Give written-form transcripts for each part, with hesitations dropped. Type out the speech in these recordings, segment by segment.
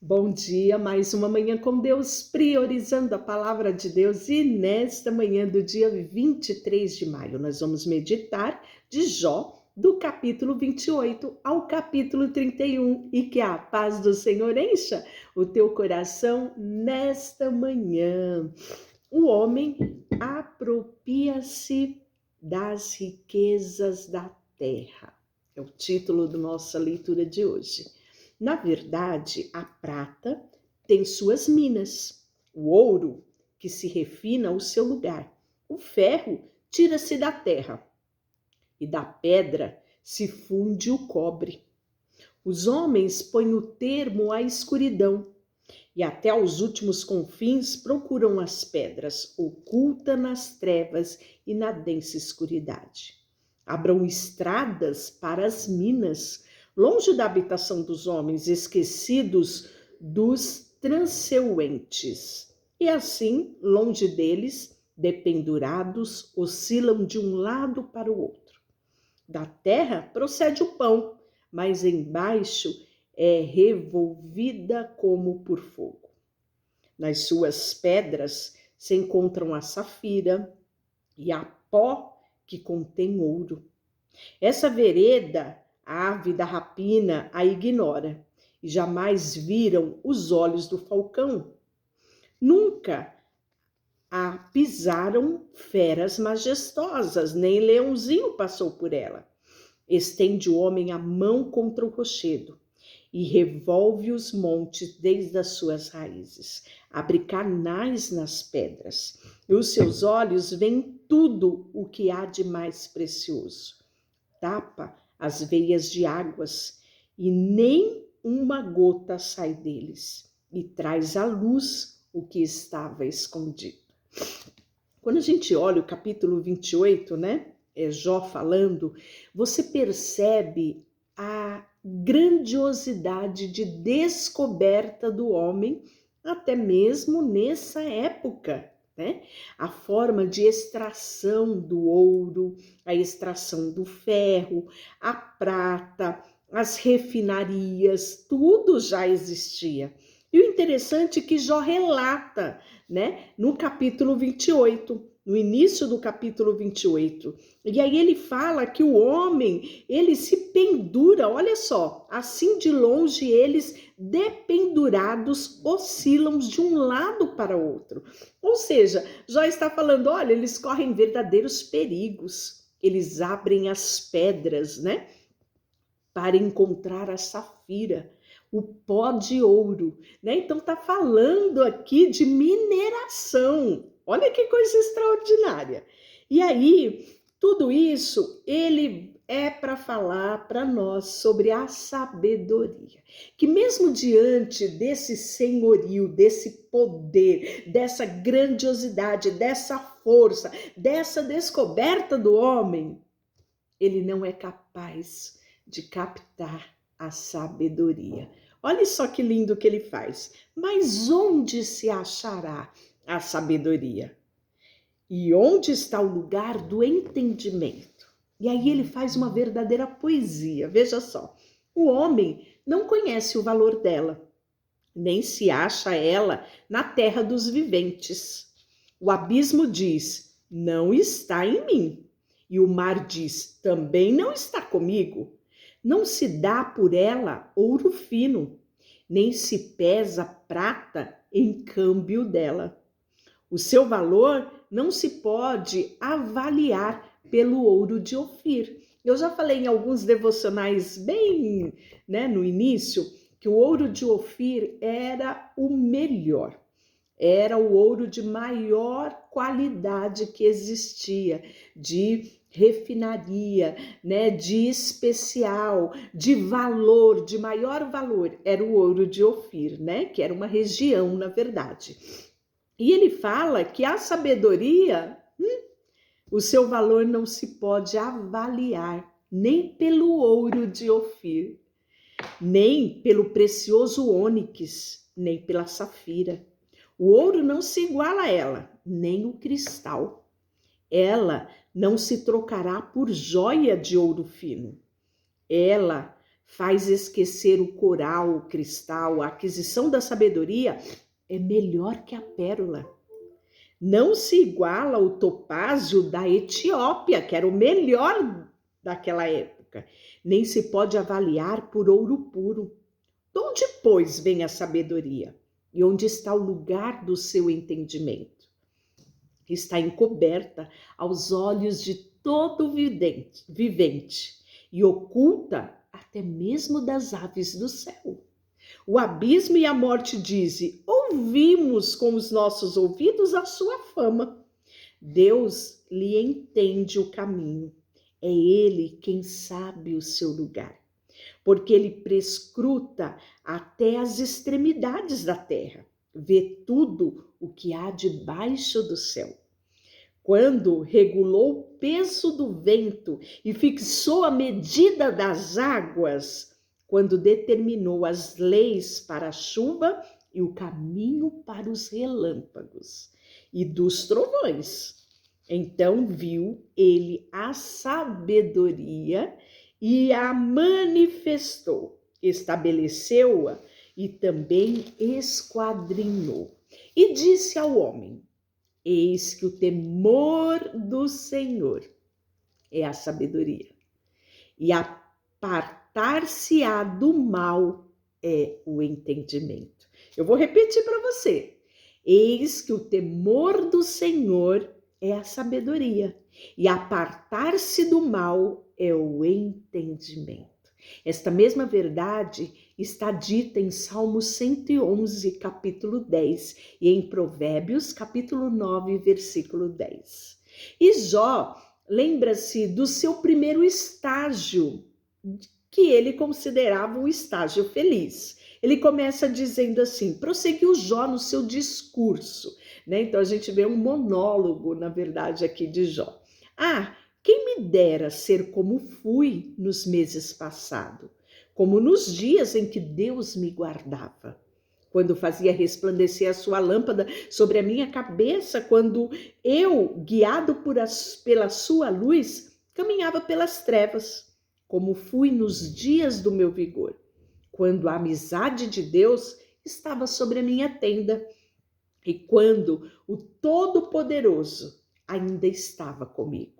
Bom dia, mais uma manhã com Deus, priorizando a palavra de Deus. E nesta manhã do dia 23 de maio, nós vamos meditar de Jó, do capítulo 28 ao capítulo 31. E que a paz do Senhor encha o teu coração nesta manhã. O homem apropria-se das riquezas da terra. É o título da nossa leitura de hoje. Na verdade, a prata tem suas minas, o ouro que se refina ao seu lugar, o ferro tira-se da terra e da pedra se funde o cobre. Os homens põem o termo à escuridão e até aos últimos confins procuram as pedras, oculta nas trevas e na densa escuridade. Abram estradas para as minas, longe da habitação dos homens, esquecidos dos transeuntes. E assim, longe deles, dependurados, oscilam de um lado para o outro. Da terra procede o pão, mas embaixo é revolvida como por fogo. Nas suas pedras se encontram a safira e a pó que contém ouro. Essa vereda, a ave da rapina a ignora, e jamais viram os olhos do falcão. Nunca a pisaram feras majestosas, nem leãozinho passou por ela. Estende o homem a mão contra o rochedo e revolve os montes desde as suas raízes. Abre canais nas pedras, e os seus olhos veem tudo o que há de mais precioso. Tapa as veias de águas, e nem uma gota sai deles, e traz à luz o que estava escondido. Quando a gente olha o capítulo 28, né? É Jó falando, você percebe a grandiosidade de descoberta do homem, até mesmo nessa época, né? A forma de extração do ouro, a extração do ferro, a prata, as refinarias, tudo já existia. E o interessante é que Jó relata, né, no capítulo 28, no início do capítulo 28. E aí ele fala que o homem, ele se pendura, olha só, assim de longe eles dependurados oscilam de um lado para o outro. Ou seja, Jó está falando, olha, eles correm verdadeiros perigos. Eles abrem as pedras, né, para encontrar a safira, o pó de ouro, né? Então está falando aqui de mineração. Olha que coisa extraordinária. E aí, tudo isso, ele é para falar para nós sobre a sabedoria. Que mesmo diante desse senhorio, desse poder, dessa grandiosidade, dessa força, dessa descoberta do homem, ele não é capaz de captar a sabedoria. Olha só que lindo que ele faz. Mas onde se achará a sabedoria? E onde está o lugar do entendimento? E aí ele faz uma verdadeira poesia. Veja só. O homem não conhece o valor dela, nem se acha ela na terra dos viventes. O abismo diz: não está em mim. E o mar diz: também não está comigo. Não se dá por ela ouro fino, nem se pesa prata em câmbio dela. O seu valor não se pode avaliar pelo ouro de Ofir. Eu já falei em alguns devocionais bem, né, no início, que o ouro de Ofir era o melhor. Era o ouro de maior qualidade que existia, de refinaria, né, de especial, de valor, de maior valor, era o ouro de Ofir, né, que era uma região, na verdade. E ele fala que a sabedoria, o seu valor não se pode avaliar nem pelo ouro de Ofir, nem pelo precioso ônix, nem pela safira. O ouro não se iguala a ela, nem o cristal. Ela não se trocará por joia de ouro fino. Ela faz esquecer o coral, o cristal. A aquisição da sabedoria é melhor que a pérola. Não se iguala ao topázio da Etiópia, que era o melhor daquela época. Nem se pode avaliar por ouro puro. De onde, pois, vem a sabedoria? E onde está o lugar do seu entendimento? Está encoberta aos olhos de todo vivente e oculta até mesmo das aves do céu. O abismo e a morte dizem: ouvimos com os nossos ouvidos a sua fama. Deus lhe entende o caminho. É ele quem sabe o seu lugar, porque ele prescruta até as extremidades da terra, vê tudo o que há debaixo do céu. Quando regulou o peso do vento e fixou a medida das águas, quando determinou as leis para a chuva e o caminho para os relâmpagos e dos trovões. Então viu ele a sabedoria e a manifestou, estabeleceu-a e também esquadrinhou. E disse ao homem: eis que o temor do Senhor é a sabedoria, e apartar-se-á do mal é o entendimento. Eu vou repetir para você. Eis que o temor do Senhor é a sabedoria, e apartar-se do mal é o entendimento. Esta mesma verdade está dita em Salmo 111, capítulo 10, e em Provérbios, capítulo 9, versículo 10. E Jó lembra-se do seu primeiro estágio, que ele considerava o estágio feliz. Ele começa dizendo assim, prosseguiu Jó no seu discurso, né? Então a gente vê um monólogo, na verdade, aqui de Jó. Quem me dera ser como fui nos meses passados, como nos dias em que Deus me guardava, quando fazia resplandecer a sua lâmpada sobre a minha cabeça, quando eu, guiado pela sua luz, caminhava pelas trevas, como fui nos dias do meu vigor, quando a amizade de Deus estava sobre a minha tenda e quando o Todo-Poderoso ainda estava comigo.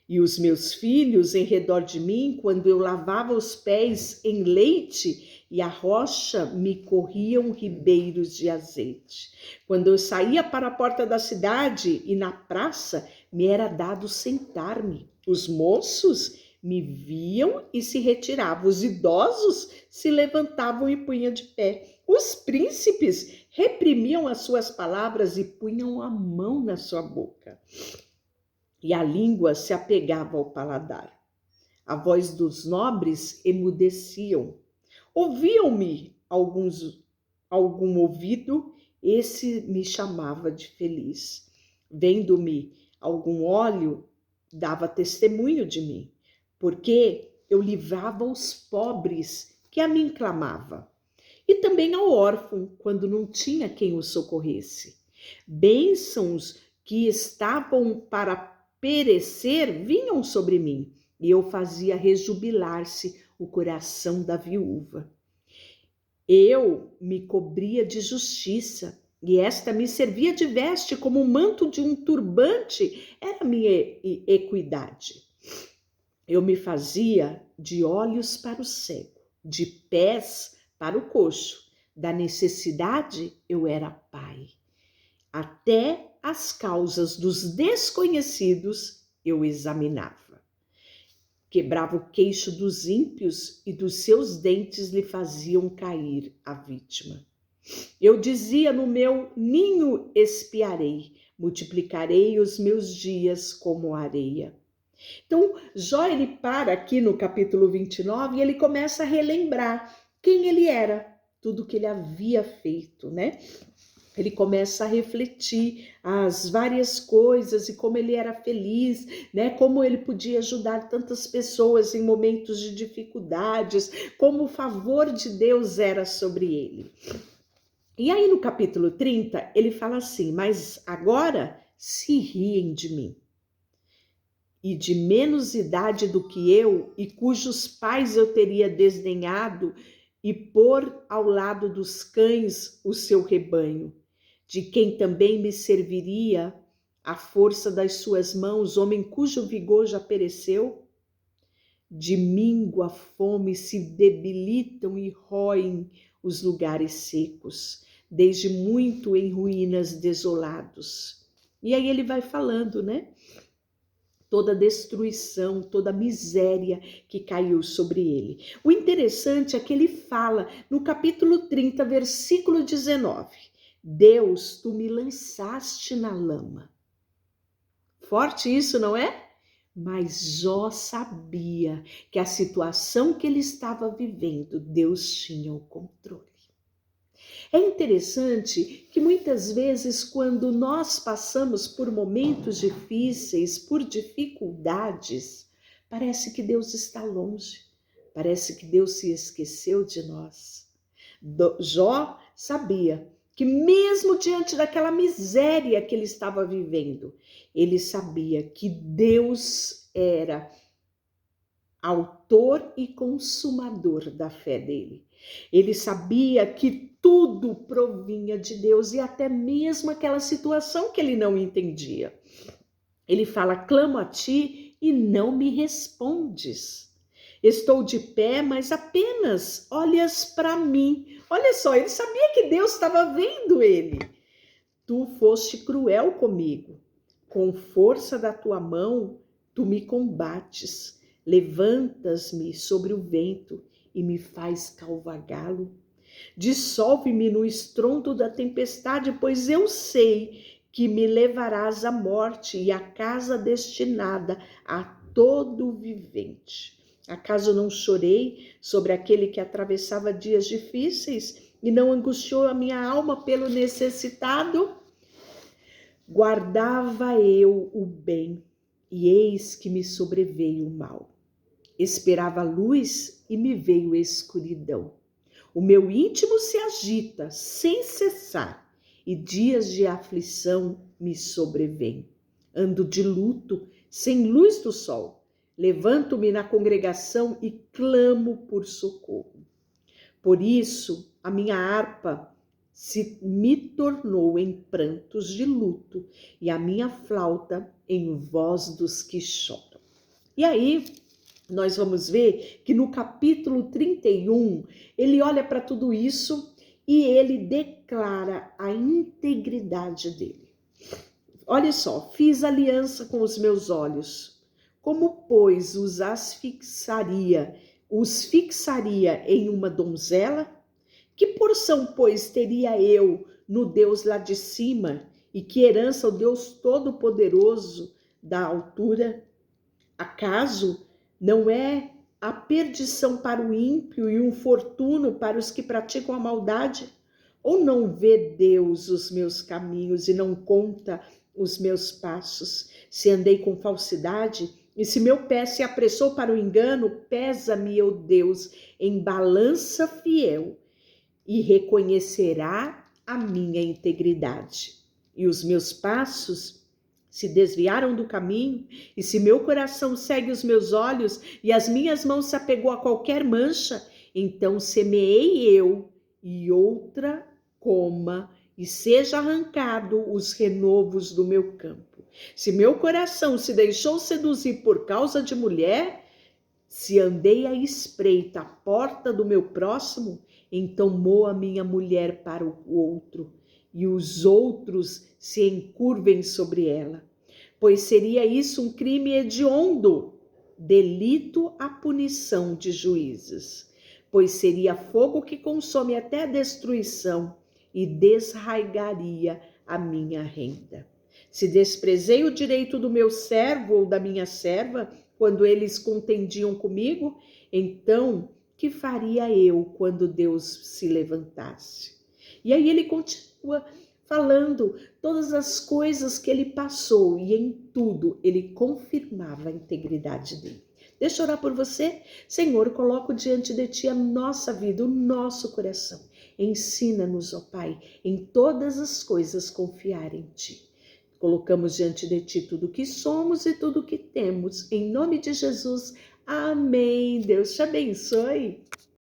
E os meus filhos em redor de mim, quando eu lavava os pés em leite e a rocha me corriam ribeiros de azeite. Quando eu saía para a porta da cidade e na praça, me era dado sentar-me. Os moços me viam e se retiravam. Os idosos se levantavam e punham de pé. Os príncipes reprimiam as suas palavras e punham a mão na sua boca. E a língua se apegava ao paladar. A voz dos nobres emudeciam. Ouviam-me algum ouvido, esse me chamava de feliz. Vendo-me algum olho, dava testemunho de mim, porque eu livrava os pobres que a mim clamavam, e também ao órfão, quando não tinha quem o socorresse. Bênçãos que estavam para perecer vinham sobre mim, e eu fazia rejubilar-se o coração da viúva. Eu me cobria de justiça, e esta me servia de veste, como o manto de um turbante era minha equidade. Eu me fazia de olhos para o cego, de pés para o coxo. Da necessidade eu era pai. Até as causas dos desconhecidos eu examinava. Quebrava o queixo dos ímpios e dos seus dentes lhe faziam cair a vítima. Eu dizia, no meu ninho espiarei, multiplicarei os meus dias como areia. Então, Jó, ele para aqui no capítulo 29 e ele começa a relembrar quem ele era, tudo que ele havia feito, né? Ele começa a refletir as várias coisas e como ele era feliz, né? Como ele podia ajudar tantas pessoas em momentos de dificuldades, como o favor de Deus era sobre ele. E aí no capítulo 30, ele fala assim, mas agora se riem de mim e de menos idade do que eu, e cujos pais eu teria desdenhado, e pôr ao lado dos cães o seu rebanho, de quem também me serviria a força das suas mãos, homem cujo vigor já pereceu? De míngua fome se debilitam e roem os lugares secos, desde muito em ruínas desolados. E aí ele vai falando, né? Toda destruição, toda miséria que caiu sobre ele. O interessante é que ele fala no capítulo 30, versículo 19: Deus, tu me lançaste na lama. Forte isso, não é? Mas Jó sabia que a situação que ele estava vivendo, Deus tinha o controle. É interessante que muitas vezes, quando nós passamos por momentos difíceis, por dificuldades, parece que Deus está longe, parece que Deus se esqueceu de nós. Jó sabia que mesmo diante daquela miséria que ele estava vivendo, ele sabia que Deus era autor e consumador da fé dele. Ele sabia que tudo provinha de Deus e até mesmo aquela situação que ele não entendia. Ele fala: clamo a ti e não me respondes. Estou de pé, mas apenas olhas para mim. Olha só, ele sabia que Deus estava vendo ele. Tu foste cruel comigo. Com força da tua mão, tu me combates. Levantas-me sobre o vento e me faz cavalgá-lo. Dissolve-me no estrondo da tempestade, pois eu sei que me levarás à morte e à casa destinada a todo vivente. Acaso não chorei sobre aquele que atravessava dias difíceis e não angustiou a minha alma pelo necessitado? Guardava eu o bem, e eis que me sobreveio o mal. Esperava a luz e me veio a escuridão. O meu íntimo se agita sem cessar, e dias de aflição me sobrevêm. Ando de luto, sem luz do sol. Levanto-me na congregação e clamo por socorro. Por isso, a minha harpa se me tornou em prantos de luto e a minha flauta em voz dos que choram. E aí, nós vamos ver que no capítulo 31, ele olha para tudo isso e ele declara a integridade dele. Olha só, fiz aliança com os meus olhos. Como, pois, os fixaria em uma donzela? Que porção, pois, teria eu no Deus lá de cima? E que herança o Deus Todo-Poderoso da altura? Acaso não é a perdição para o ímpio e um fortuno para os que praticam a maldade? Ou não vê Deus os meus caminhos e não conta os meus passos? Se andei com falsidade e se meu pé se apressou para o engano, pesa-me, ó Deus, em balança fiel e reconhecerá a minha integridade. E os meus passos se desviaram do caminho, e se meu coração segue os meus olhos e as minhas mãos se apegou a qualquer mancha, então semeei eu e outra coma e seja arrancado os renovos do meu campo. Se meu coração se deixou seduzir por causa de mulher, se andei à espreita à porta do meu próximo, então moa minha mulher para o outro, e os outros se encurvem sobre ela. Pois seria isso um crime hediondo, delito à punição de juízes. Pois seria fogo que consome até a destruição e desraigaria a minha renda. Se desprezei o direito do meu servo ou da minha serva, quando eles contendiam comigo, então que faria eu quando Deus se levantasse? E aí ele continua falando todas as coisas que ele passou e em tudo ele confirmava a integridade dele. Deixa eu orar por você. Senhor, coloco diante de ti a nossa vida, o nosso coração. Ensina-nos, ó Pai, em todas as coisas confiar em ti. Colocamos diante de Ti tudo o que somos e tudo o que temos. Em nome de Jesus, amém. Deus te abençoe.